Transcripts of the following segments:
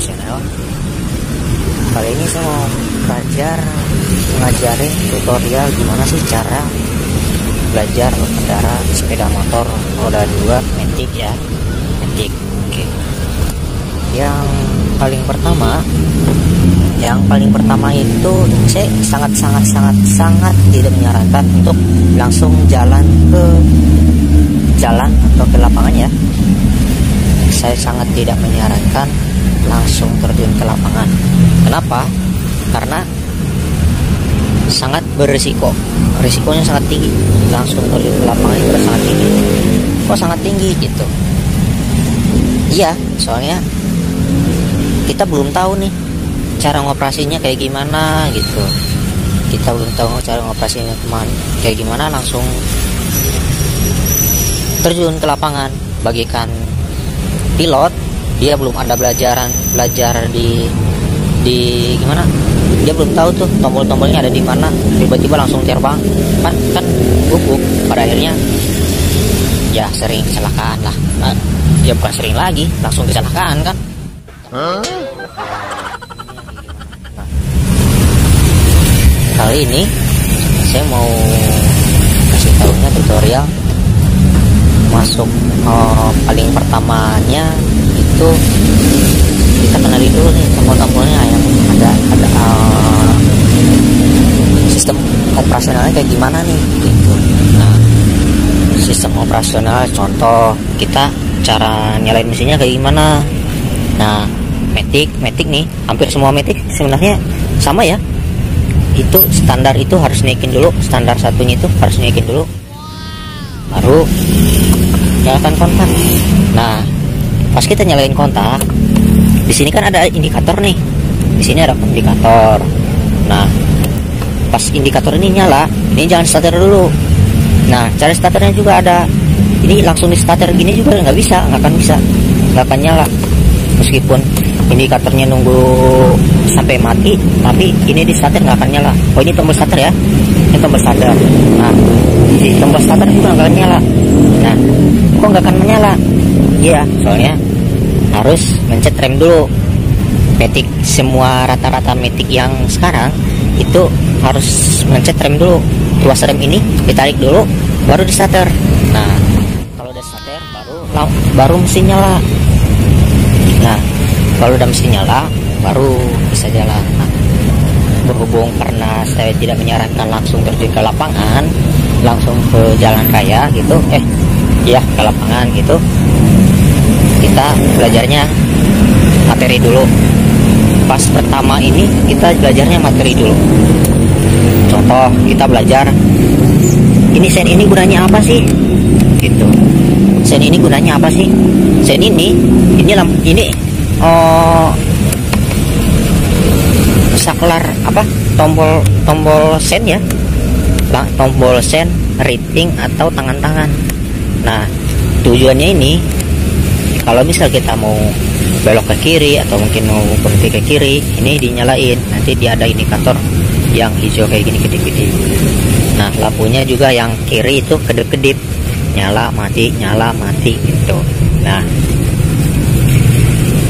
Channel. Kali ini saya mau ngajarin tutorial gimana sih cara belajar mengendara sepeda motor roda 2 Matic ya. Matic. Oke. Yang paling pertama itu saya sangat tidak menyarankan untuk langsung jalan atau ke lapangan ya. Saya sangat tidak menyarankan langsung terjun ke lapangan. Kenapa? Karena sangat berisiko. Risikonya sangat tinggi. Langsung terjun ke lapangan itu sangat tinggi. Kok sangat tinggi gitu? Iya, soalnya kita belum tahu nih cara ngoperasinya kayak gimana gitu. Kita belum tahu cara ngoperasinya kayak gimana langsung terjun ke lapangan. Bagikan pilot, dia belum ada belajar di gimana, dia belum tahu tuh tombol-tombolnya ada di mana, tiba-tiba langsung terbang kan gugup, pada akhirnya ya sering kecelakaan lah. Ya bukan sering lagi, langsung kecelakaan kan. Kali ini saya mau kasih tahunya tutorial masuk. Paling pertamanya itu kita kenali dulu nih tombol-tombolnya yang ada sistem operasionalnya kayak gimana nih gitu. Nah, sistem operasional contoh kita cara nyalain mesinnya kayak gimana. Nah, Matic nih, hampir semua Matic sebenarnya sama ya. Itu standar itu harus naikin dulu, standar satunya itu harus naikin dulu, baru nyalakan kontak. Nah, pas kita nyalain kontak, di sini kan ada indikator nih. Di sini ada indikator. Nah, pas indikator ini nyala, ini jangan starter dulu. Nah, cara starternya juga ada. Ini langsung di starter gini juga nggak akan nyala. Meskipun indikatornya nunggu sampai mati, tapi ini di starter nggak akan nyala. Oh, ini tombol starter ya, ini tombol starter. Nah, di tombol starter juga nggak akan nyala. Nah, kok nggak akan menyala? Iya, soalnya harus mencet rem dulu. Matic semua rata-rata Matic yang sekarang itu harus mencet rem dulu. Tuas rem ini ditarik dulu, baru di starter. Nah, kalau udah starter baru mesin nyala. Nah, kalau udah mesin nyala baru bisa jalan. Nah, berhubung karena saya tidak menyarankan langsung terjun ke lapangan, langsung ke jalan raya gitu, ke lapangan gitu, kita belajarnya materi dulu. Pas pertama ini kita belajarnya materi dulu. Contoh, kita belajar ini sen ini gunanya apa sih gitu. Sen ini gunanya apa sih? Sen ini saklar apa, tombol sen ya, tombol sen, rating atau tangan-tangan. Nah, tujuannya ini kalau misal kita mau belok ke kiri atau mungkin mau berhenti ke kiri, ini dinyalain, nanti dia ada indikator yang hijau kayak gini kedip-kedip. Nah, lampunya juga yang kiri itu kedip-kedip, nyala mati gitu. Nah,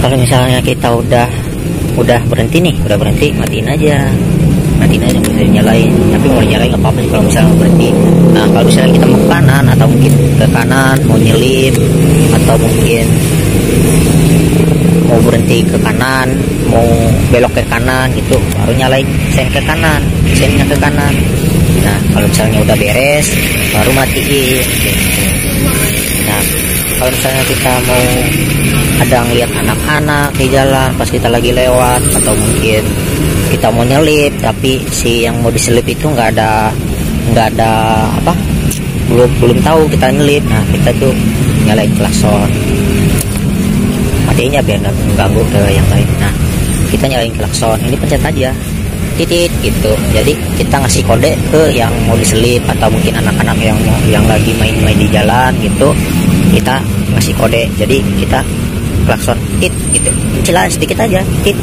kalau misalnya kita udah berhenti, matiin aja bisa nyalain. Tapi mau nyalain nggak apa-apa sih kalau misalnya berhenti. Nah, kalau misalnya kita mau ke kanan atau mungkin ke kanan mau nyelip atau mungkin mau berhenti ke kanan, mau belok ke kanan gitu, baru nyalain sennya ke kanan. Nah, kalau misalnya udah beres baru matiin gitu. Nah, kalau misalnya kita mau ada ngeliat anak-anak di jalan pas kita lagi lewat, atau mungkin kita mau nyelip tapi si yang mau diselip itu nggak ada belum tahu kita nyelip. Nah, kita tuh nyalain klakson, matiin ya biar nggak mengganggu ke yang lain. Nah, kita nyalain klakson, ini pencet aja titit gitu. Jadi kita ngasih kode ke yang mau diselip atau mungkin anak-anak yang lagi main-main di jalan gitu, kita ngasih kode. Jadi kita klakson tit gitu, celah sedikit aja tit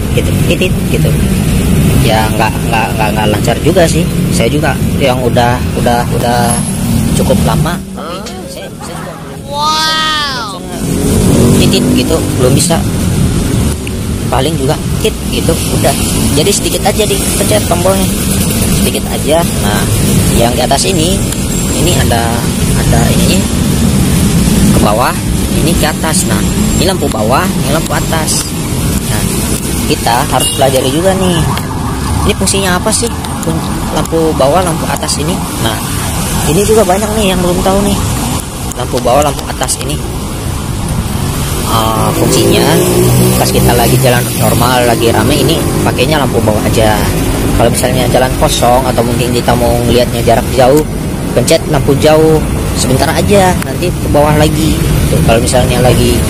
gitu. Ya nggak lancar juga sih. Saya juga yang udah cukup lama, tapi saya juga belum titit gitu, belum bisa. paling juga hit gitu, udah. Jadi sedikit aja dipencet tombolnya, sedikit aja. Nah yang di atas ini ada ininya ke bawah, ini ke atas. Nah ini lampu bawah, ini lampu atas. Nah kita harus pelajari juga nih, ini fungsinya apa sih lampu bawah, lampu atas ini. Nah ini juga banyak nih yang belum tahu nih, lampu bawah, lampu atas ini fungsinya pas kita lagi jalan normal, lagi rame, ini pakainya lampu bawah aja. Kalau misalnya jalan kosong atau mungkin kita mau ngelihatnya jarak jauh, pencet lampu jauh sebentar aja, nanti ke bawah lagi. Kalau misalnya lagi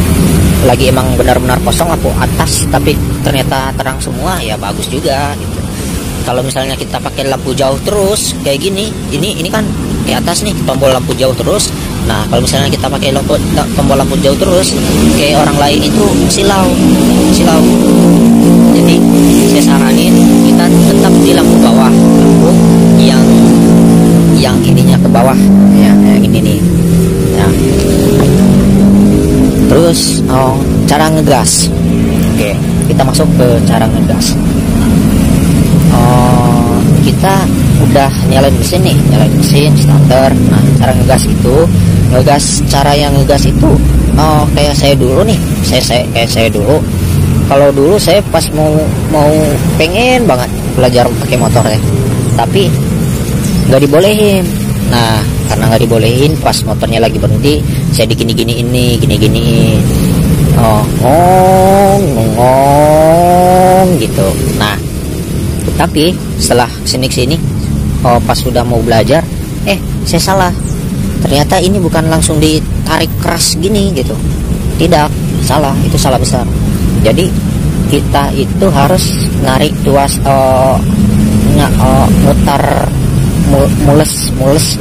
emang benar-benar kosong, lampu atas tapi ternyata terang semua, ya bagus juga gitu. Kalau misalnya kita pakai lampu jauh terus kayak gini, ini kan ke atas nih tombol lampu jauh terus. Nah kalau misalnya kita pakai tombol lampu jauh terus, kayak orang lain itu silau. Jadi saya saranin kita tetap di lampu bawah, lampu yang ininya ke bawah ya, yang ini nih ya. Terus cara ngegas. Oke, kita masuk ke cara ngegas. Kita udah nyalain mesin starter. Nah cara ngegas cara yang ngegas itu kayak saya dulu nih, saya dulu. Kalau dulu saya pas mau pengen banget belajar pakai motor ya, tapi nggak dibolehin. Nah karena nggak dibolehin, pas motornya lagi berhenti, saya gini ngong gitu. Nah tapi setelah sini pas sudah mau belajar, saya salah. Ternyata ini bukan langsung ditarik keras gini gitu, tidak, salah, itu salah besar. Jadi kita itu harus narik tuas,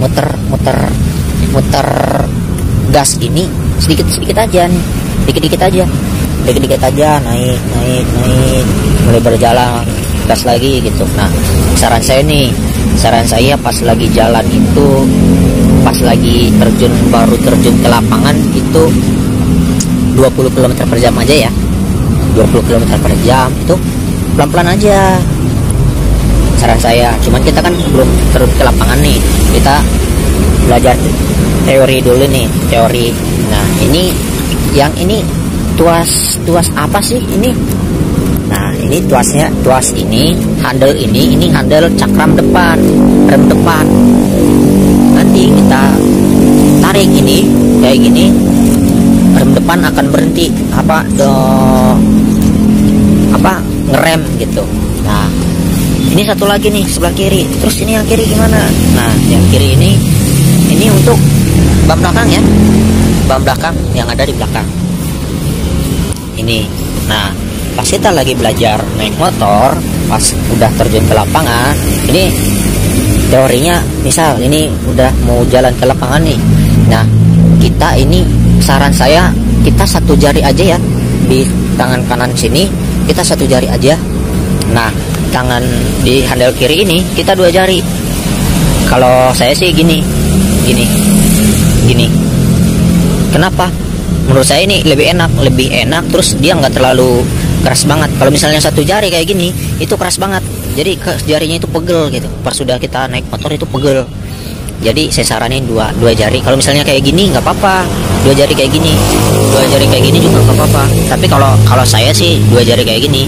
muter gas ini sedikit aja nih, dikit-dikit aja, naik, mulai berjalan, gas lagi gitu. Nah saran saya pas lagi jalan itu, pas lagi baru terjun ke lapangan itu 20 km per jam aja ya, 20 km per jam itu pelan-pelan aja saran saya. Cuman kita kan belum terjun ke lapangan nih, kita belajar teori dulu nih, teori. Nah ini tuas apa sih ini? Nah ini tuas ini handle ini handle cakram depan, rem depan. Nanti kita tarik ini kayak gini, rem depan akan berhenti ngerem gitu. Nah ini satu lagi nih sebelah kiri. Terus ini yang kiri gimana? Nah yang kiri ini untuk ban belakang ya, ban belakang yang ada di belakang ini. Nah pas kita lagi belajar naik motor, pas udah terjun ke lapangan, ini teorinya, misal ini udah mau jalan ke lapangan nih. Nah kita ini saran saya, kita satu jari aja ya, di tangan kanan sini kita satu jari aja. Nah tangan di handle kiri ini kita 2 jari. Kalau saya sih gini. Kenapa? Menurut saya ini lebih enak, terus dia nggak terlalu keras banget. Kalau misalnya satu jari kayak gini itu keras banget, jadi jarinya itu pegel gitu. Pas sudah kita naik motor itu pegel. Jadi saya saranin dua jari. Kalau misalnya kayak gini nggak apa-apa, 2 jari kayak gini juga nggak apa-apa. Tapi kalau saya sih 2 jari kayak gini.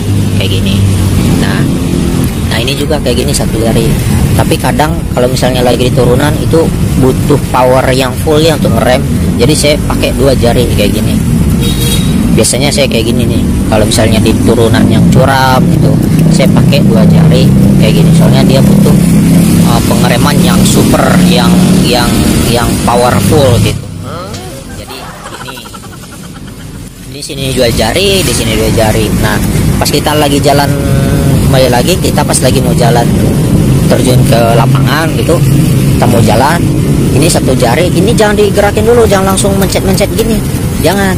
Nah ini juga kayak gini 1 jari. Tapi kadang kalau misalnya lagi di turunan itu butuh power yang full ya untuk ngerem. Jadi saya pakai 2 jari kayak gini. Biasanya saya kayak gini nih. Kalau misalnya di turunan yang curam gitu, saya pakai 2 jari kayak gini. Soalnya dia butuh pengereman yang super, yang powerful gitu. Jadi gini. Di sini 2 jari, di sini 2 jari. Nah, pas kita lagi jalan, kembali lagi kita pas lagi mau jalan terjun ke lapangan gitu, kita mau jalan, ini 1 jari, ini jangan digerakin dulu, jangan langsung mencet gini, jangan.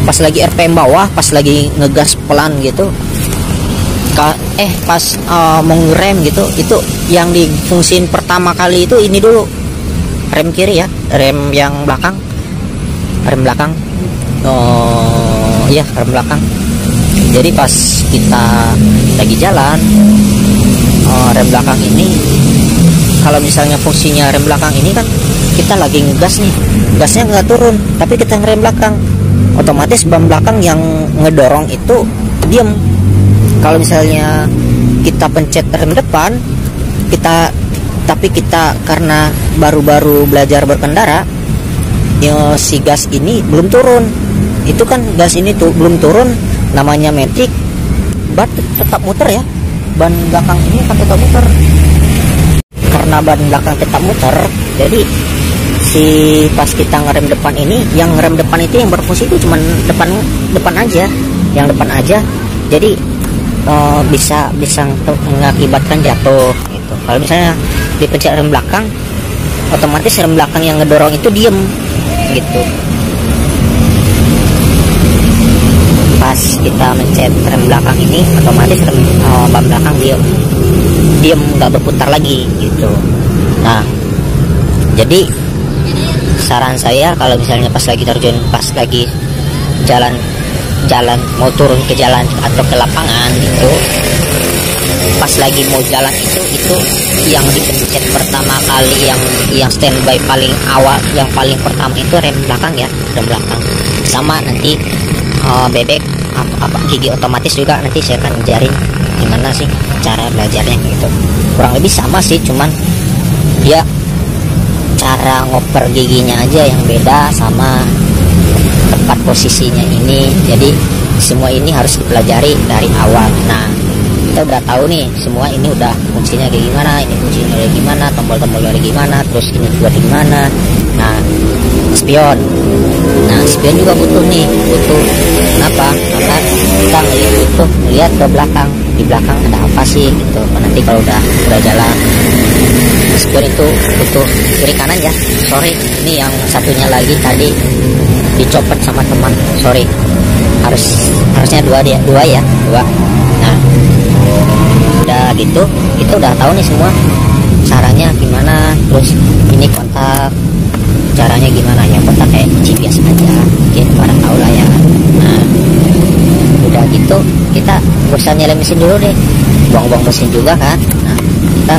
Pas lagi RPM bawah, pas lagi ngegas pelan gitu, pas mau ngerem gitu, itu yang difungsiin pertama kali itu ini dulu, rem kiri ya, rem yang belakang, rem belakang. Iya, rem belakang. Jadi pas kita lagi jalan, rem belakang ini, kalau misalnya fungsinya rem belakang ini kan kita lagi ngegas nih, gasnya nggak turun, tapi kita ngerem belakang, otomatis ban belakang yang ngedorong itu diem. Kalau misalnya kita pencet rem depan, tapi kita karena baru-baru belajar berkendara, ya, si gas ini belum turun. Itu kan gas ini tuh belum turun, namanya matic, ban tetap muter ya. Ban belakang ini akan tetap muter. Karena ban belakang tetap muter, jadi si pas kita ngerem depan ini, yang ngerem depan itu yang berfungsi itu cuma depan aja, yang depan aja. Jadi bisa mengakibatkan jatuh gitu. Kalau misalnya dipencet rem belakang, otomatis rem belakang yang ngedorong itu diem gitu. Pas kita mencet rem belakang ini, otomatis ban belakang diem nggak berputar lagi gitu. Nah, jadi saran saya kalau misalnya pas lagi terjun, pas lagi jalan mau turun ke jalan atau ke lapangan gitu, pas lagi mau jalan itu yang dipencet pertama kali, yang standby paling awal, yang paling pertama itu rem belakang ya, rem belakang. Sama nanti bebek apa gigi otomatis juga nanti saya akan ajarin gimana sih cara belajarnya gitu. Kurang lebih sama sih, cuman ya cara ngoper giginya aja yang beda sama tempat posisinya ini. Jadi semua ini harus dipelajari dari awal. Nah, kita udah tahu nih semua ini, udah fungsinya kayak gimana, ini fungsinya kayak gimana, tombol-tombolnya kayak gimana, terus ini buat gimana. Nah, spion. Nah, spion juga butuh. Kenapa? Karena kita ngelihat ke belakang, di belakang ada apa sih gitu. Nanti kalau udah jalan, spion itu butuh kiri kanan ya. Sorry, ini yang satunya lagi tadi dicopot sama teman. Sorry, harusnya dua ya. Nah, udah gitu kita udah tahu nih semua caranya gimana. Terus ini kontak caranya gimana ya, kontak kayak kunci biasa aja, mungkin pada tahu lah ya. Nah, udah gitu kita berusaha nyalain mesin dulu deh, buang-buang mesin juga kan. Nah,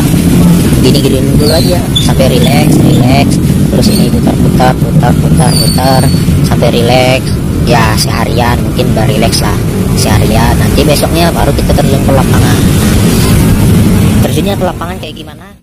kita gini dulu aja sampai relax, terus ini putar sampai relax ya, seharian mungkin udah relax lah seharian. Nanti besoknya baru kita terjun ke lapangan. Terjunnya ke lapangan kayak gimana?